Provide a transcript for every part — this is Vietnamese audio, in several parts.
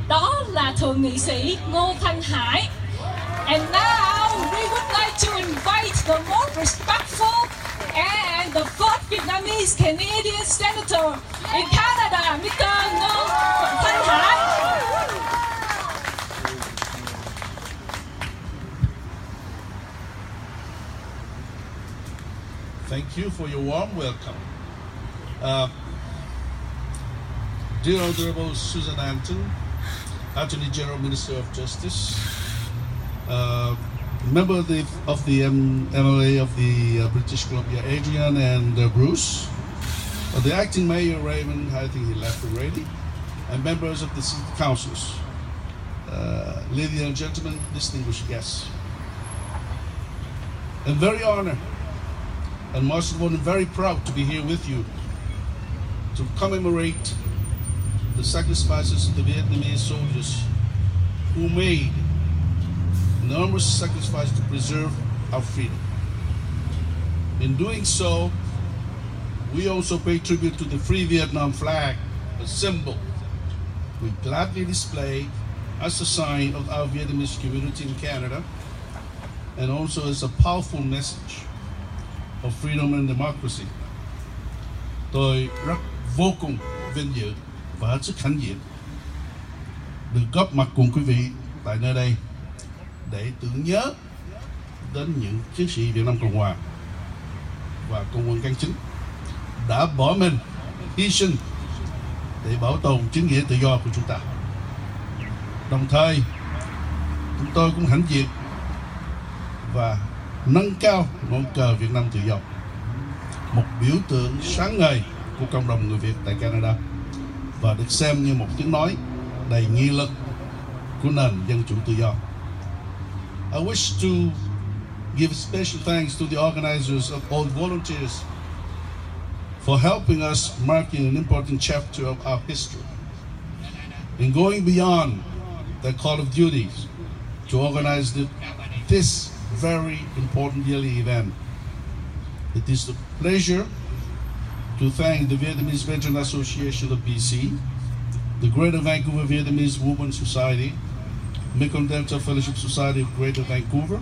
đó là thượng nghị sĩ Ngô Thanh Hải. And now we would like to invite the most respectful and the first Vietnamese Canadian Senator in Canada, Mr. Ngô Thanh Hải. Thank you for your warm welcome. Dear Honorable Susan Anton, Attorney General, Minister of Justice, member of the MLA of the British Columbia, Adrian and Bruce, the Acting Mayor Raymond, I think he left already, and members of the City Councils, ladies and gentlemen, distinguished guests. I'm very honored and most of all, I'm very proud to be here with you to commemorate the sacrifices of the Vietnamese soldiers who made enormous sacrifice to preserve our freedom. In doing so, we also pay tribute to the Free Vietnam flag, a symbol we gladly display as a sign of our Vietnamese community in Canada and also as a powerful message of freedom and democracy. Tôi rất vô cùng vinh dự và hết sức hãnh diện được góp mặt cùng quý vị tại nơi đây để tưởng nhớ đến những chiến sĩ Việt Nam Cộng Hòa và công quân căn chính đã bỏ mình hy sinh để bảo tồn chính nghĩa tự do của chúng ta. Đồng thời, chúng tôi cũng hãnh diện và nâng cao ngọn cờ Việt Nam tự do, một biểu tượng sáng ngời của cộng đồng người Việt tại Canada và được xem như một tiếng nói đầy nghị lực của nền dân chủ tự do. I wish to give special thanks to the organizers of all volunteers for helping us marking an important chapter of our history in going beyond the call of duties to organize this very important yearly event. It is a pleasure to thank the Vietnamese Veteran Association of BC, the Greater Vancouver Vietnamese Women's Society, Mekong Delta Fellowship Society of Greater Vancouver,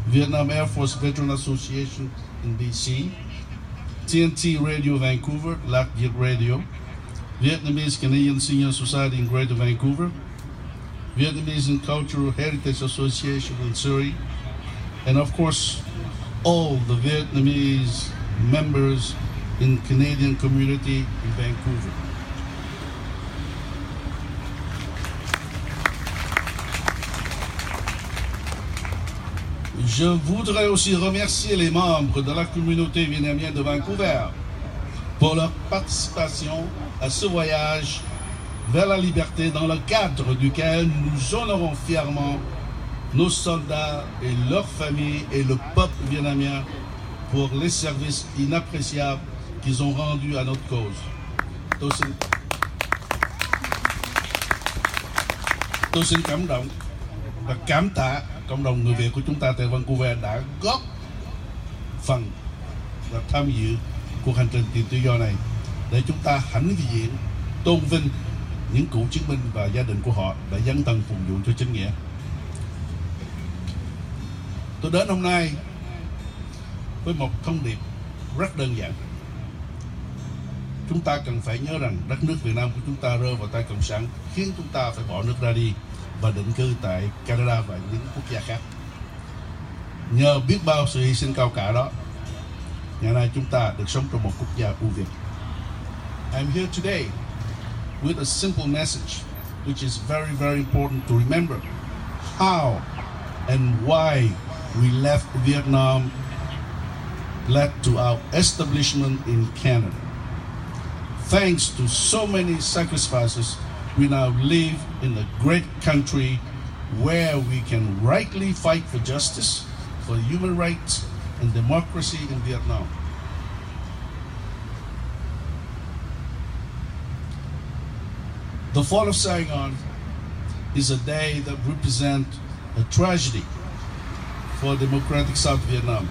Vietnam Air Force Veteran Association in BC, TNT Radio Vancouver, Lac Viet Radio, Vietnamese Canadian Senior Society in Greater Vancouver, Vietnamese and Cultural Heritage Association in Surrey, and of course, all the Vietnamese members in Canadian community in Vancouver. Je voudrais aussi remercier les membres de la communauté vietnamienne de Vancouver pour leur participation à ce voyage vers la liberté dans le cadre duquel nous honorons fièrement nos soldats et leurs familles et le peuple vietnamien pour les services inappréciables qu'ils ont rendus à notre cause. Tôi xin cảm động và cảm tạ cộng đồng người Việt của chúng ta tại Vancouver đã góp phần và tham dự cuộc hành trình tìm tự do này để chúng ta hãnh diện tôn vinh những cựu chiến binh và gia đình của họ đã dấn thân phục vụ cho chính nghĩa. Tôi đến hôm nay với một thông điệp rất đơn giản. Chúng ta cần phải nhớ rằng đất nước Việt Nam của chúng ta rơi vào tay Cộng sản khiến chúng ta phải bỏ nước ra đi và định cư tại Canada và những quốc gia khác. Nhờ biết bao sự hy sinh cao cả đó, ngày nay chúng ta được sống trong một quốc gia ưu việt. I'm here today with a simple message which is very, very important to remember how and why we left Vietnam led to our establishment in Canada. Thanks to so many sacrifices, we now live in a great country where we can rightly fight for justice, for human rights and democracy in Vietnam. The fall of Saigon is a day that represents a tragedy for democratic South Vietnam.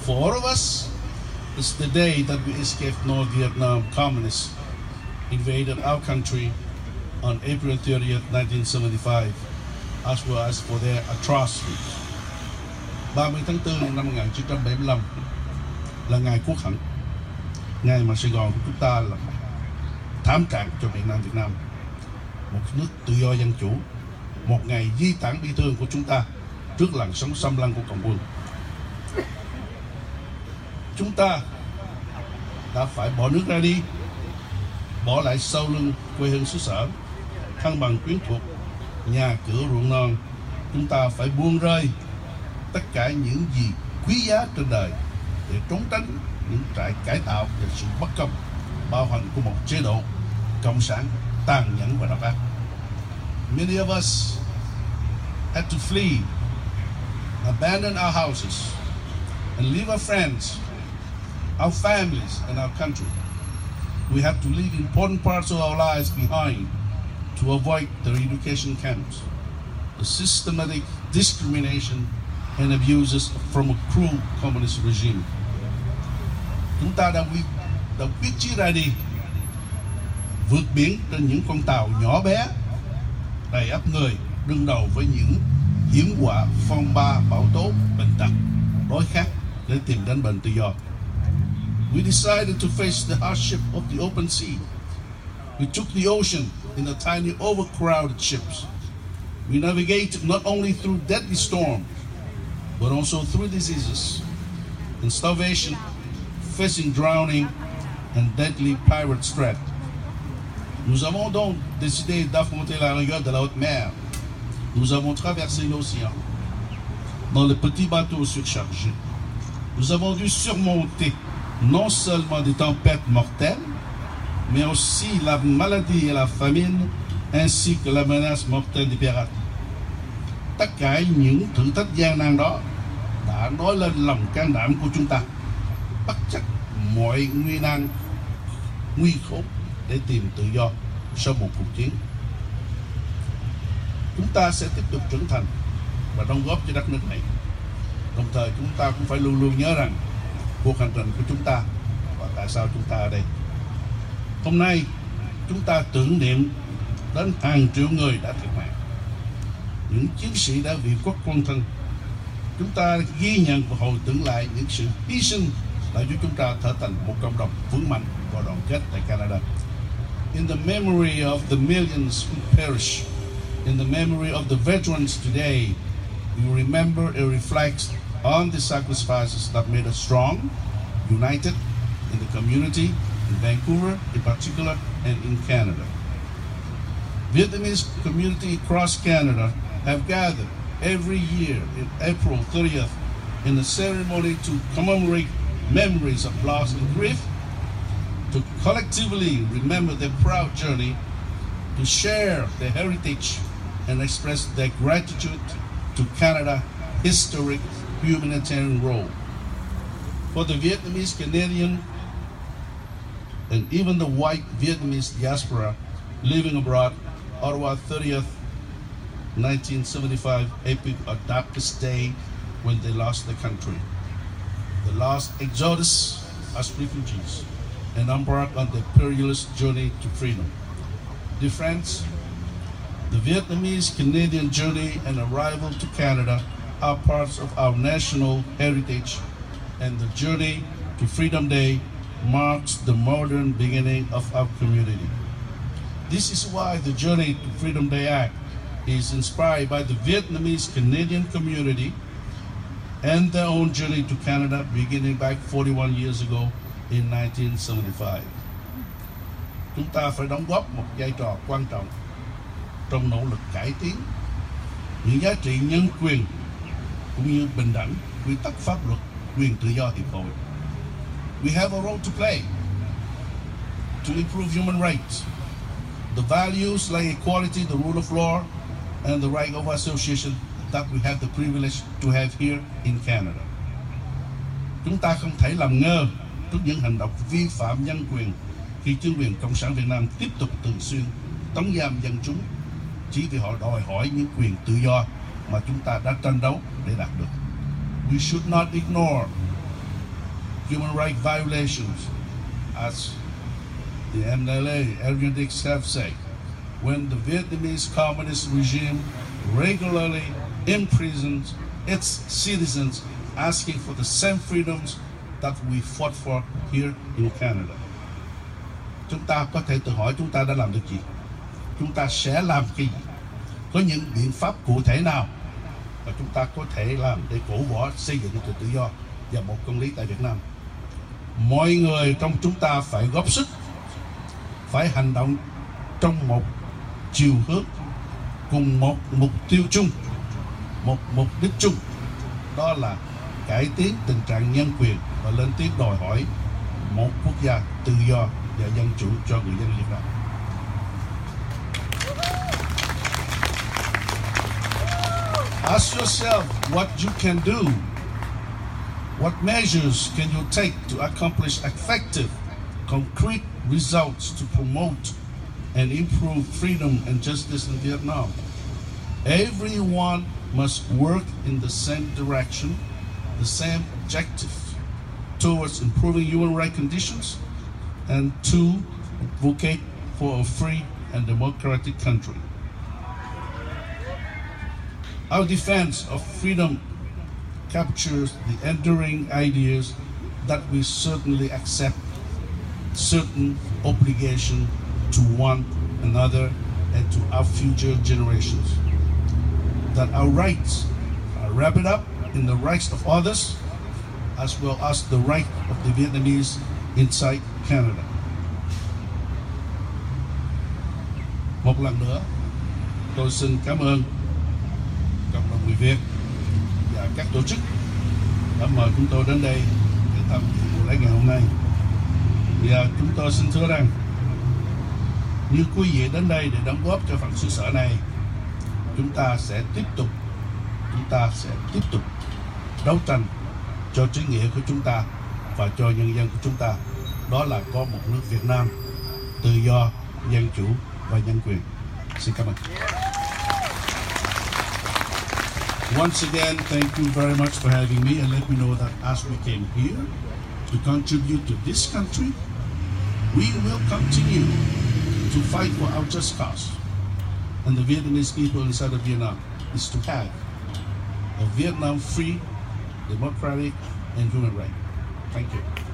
For all of us, it's the day that we escaped North Vietnam communists invaded our country on April 30th, 1975, as well as for their atrocities. 30 tháng 4 năm 1975 là ngày quốc hận, ngày mà Sài Gòn của chúng ta là thảm trạng cho miền Nam Việt Nam, một nước tự do dân chủ, một ngày di tản bi thương của chúng ta trước làn sóng xâm lăng của Cộng quân. Chúng ta đã phải bỏ nước ra đi, bỏ lại sau lưng quê hương xứ sở, thân bằng quyến thuộc, nhà cửa ruộng non. Chúng ta phải buông rơi tất cả những gì quý giá trên đời để trốn tránh những trại cải tạo và sự bất công bao hành của một chế độ cộng sản tàn nhẫn và độc ác. Many of us had to flee, abandon our houses, and leave our friends, our families, and our country. We have to leave important parts of our lives behind to avoid the re-education camps, the systematic discrimination and abuses from a cruel communist regime. Chúng ta đã quyết chí ra đi, vượt biển trên những con tàu nhỏ bé, đầy ắp người, đương đầu với những hiểm họa phong ba, bão tố, bệnh tật, đói khát để tìm đến bền tự do. We decided to face the hardship of the open sea. We took the ocean in a tiny overcrowded ships. We navigated not only through deadly storms, but also through diseases and starvation, facing drowning and deadly pirate threat. Nous avons donc décidé d'affronter la rigueur de la haute mer. Nous avons traversé l'océan dans les petits bateaux surchargés. Nous avons dû surmonter non seulement des tempêtes mortelles, mais aussi la maladie et la famine, ainsi que la menace mortelle des pirates. Tất cả những thử thách gian nan đó đã nói lên lòng can đảm của chúng ta, bất chấp mọi nguy nan, nguy khốn để tìm tự do sau một cuộc chiến. Chúng ta sẽ tiếp tục trưởng thành và đóng góp cho đất nước này. Đồng thời chúng ta cũng phải luôn luôn nhớ rằng cuộc hành trình của chúng ta và tại sao chúng ta ở đây. Hôm nay chúng ta tưởng niệm đến hàng triệu người đã thiệt mạng, những chiến sĩ đã vì quốc quân thân. Chúng ta ghi nhận và hồi tưởng lại những sự hy sinh đã giúp chúng ta trở thành một cộng đồng vững mạnh và đoàn kết tại Canada. In the memory of the millions who perished, in the memory of the veterans today, we remember and reflect on the sacrifices that made us strong, united in the community, in Vancouver in particular, and in Canada. Vietnamese community across Canada have gathered every year in April 30th in a ceremony to commemorate memories of loss and grief, to collectively remember their proud journey, to share their heritage and express their gratitude to Canada's historic humanitarian role. For the Vietnamese Canadian and even the white Vietnamese diaspora living abroad, Ottawa 30th, 1975 epic a darkest day when they lost the country. The last exodus as refugees and embarked on their perilous journey to freedom. Dear friends, the Vietnamese Canadian journey and arrival to Canada are parts of our national heritage, and the journey to Freedom Day marks the modern beginning of our community. This is why the Journey to Freedom Day Act is inspired by the Vietnamese Canadian community and their own journey to Canada beginning back 41 years ago in 1975. Chúng ta phải đóng góp một vai trò quan trọng trong nỗ lực cải tiến những giá trị nhân quyền cũng như bình đẳng, quy tắc pháp luật, quyền tự do hiệp hội. We have a role to play to improve human rights, the values like equality, the rule of law, and the right of association that we have the privilege to have here in Canada. Chúng ta không thể làm ngơ trước những hành động vi phạm nhân quyền khi chính quyền Cộng sản Việt Nam tiếp tục thường xuyên tống giam dân chúng chỉ vì họ đòi hỏi những quyền tự do mà chúng ta đã tranh đấu để đạt được. We should not ignore human rights violations, as the MLA Adrian Dix have said. when the Vietnamese communist regime regularly imprisons its citizens, asking for the same freedoms that we fought for here in Canada. Chúng ta có thể tự hỏi chúng ta đã làm được gì? Chúng ta sẽ làm cái gì? Có những biện pháp cụ thể nào mà chúng ta có thể làm để cổ vũ xây dựng sự tự do và một công lý tại Việt Nam? Mọi người trong chúng ta phải góp sức, phải hành động trong một chiều hướng, cùng một mục tiêu chung, một mục đích chung, đó là cải tiến tình trạng nhân quyền và lên tiếng đòi hỏi một quốc gia tự do và dân chủ cho người dân Việt Nam. Ask yourself what you can do. What measures can you take to accomplish effective, concrete results to promote and improve freedom and justice in Vietnam? Everyone must work in the same direction, the same objective towards improving human rights conditions and to advocate for a free and democratic country. Our defense of freedom captures the enduring ideas that we certainly accept certain obligation to one another and to our future generations. That our rights are wrapped up in the rights of others as well as the right of the Vietnamese inside Canada. Một lần nữa, tôi xin cảm ơn cộng đồng người Việt và các tổ chức đã mời chúng tôi đến đây để tham dự buổi lễ ngày hôm nay. Và chúng tôi xin thưa rằng, như quý vị đến đây để đóng góp cho phần xứ sở này, chúng ta sẽ tiếp tục đấu tranh cho chính nghĩa của chúng ta và cho nhân dân của chúng ta. Đó là có một nước Việt Nam tự do, dân chủ và nhân quyền. Xin cảm ơn. Once again, thank you very much for having me, and let me know that as we came here to contribute to this country, we will continue to fight for our just cause. And the Vietnamese people inside of Vietnam is to have a Vietnam free, democratic, and human right. Thank you.